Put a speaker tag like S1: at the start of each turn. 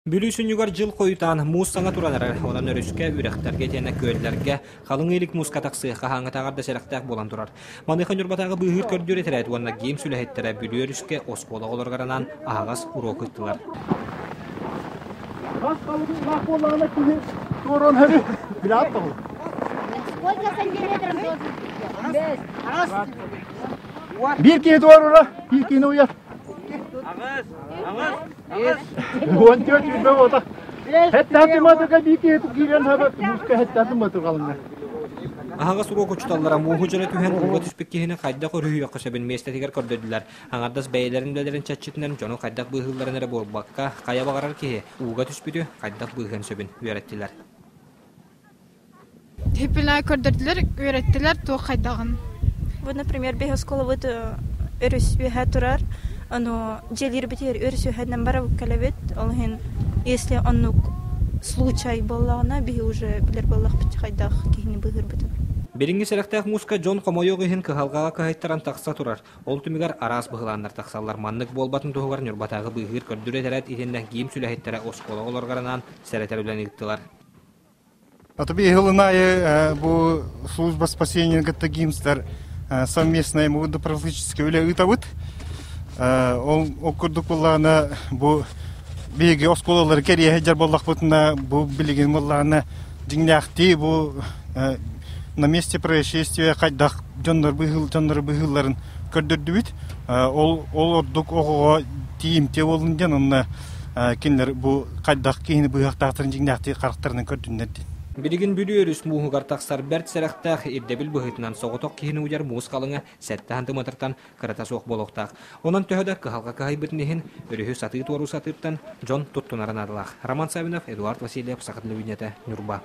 S1: Бүлүсүн югар жыл койутан муус саңа туранар, онан өрүскә үрәхтәргә тәне көйләргә, қалың елик муска таксыга хаңа тагырда сәрәхтәк болан турар. Маныхан юрбатагы быһыр көрдүр этерәт, онна гейм сүләһеттәре бүлү өрүскә оскола олоргаранан агас урок ыттылар.
S2: Bir kere doğru ora, bir kere uyar. Он тётя бывает. Хәтта тиматыга bir kere giren hava muska хәтта тиматыга kalınlar.
S1: Агас урок учталлара мууху жана түһән уга түспек киһине кайда көрүһү якышабын местетигер көрдөдүләр. Аңардас бәйләрин дөләрен чатчытнан жону кайдак быһылларын эре болбакка кая багарар киһи уга түспүтү кайдак быһын сөбүн үйрәттиләр.
S3: Хепилай көрдөдүләр, үйрәттиләр тоо кайдагын.
S4: Вот, например, бега школа вот өрүсүһә турар. Оно желир битер өрүсүһә намбара калабет. Олхин если он случай боллагына би уже билер боллак бит кайдак киһини быгыр бит.
S1: Беринги сәрәхтәк муска Джон Комойогыһын кыһалгага кайттаран такса турар. Ол түмигар арас быһыланнар таксалар маннык болбатын туһугар нурбатагы быһыр көрдүрә тәрәт итендән гейм сүләһеттәре оскола олоргаранан сәрәтәр белән иттилар.
S2: Отобе главная бу служба спасения Гаттагимстер совместная водопроводическая үле ытавыт. Ол окурдук буллана бу беге осколалар керия хәҗәр боллак бутына бу билеген буллана диңнәхти бу на месте происшествия кайдак жоннор быһылларын көрдөрдү бит. Ол ордук ого тиим те болунган онна кинлер бу кайдак кийини быяктарын диңнәхти карактарын көрдүннәр.
S1: Билигин бүлүөрүс муухугар таксар бәрт сәрәхтәк ирдебил быһытынан соғытоқ киһини уяр муус қалыңа сәттәһан тыматыртан кырата соқ болоқтақ. Онан төһөдә кыһалға кайбытнеһин өрүһү сатыы туору сатыптан Джон туттунаран адылақ. Роман Савинов, Эдуард Васильев, Сахатлы Винета, Нюрба.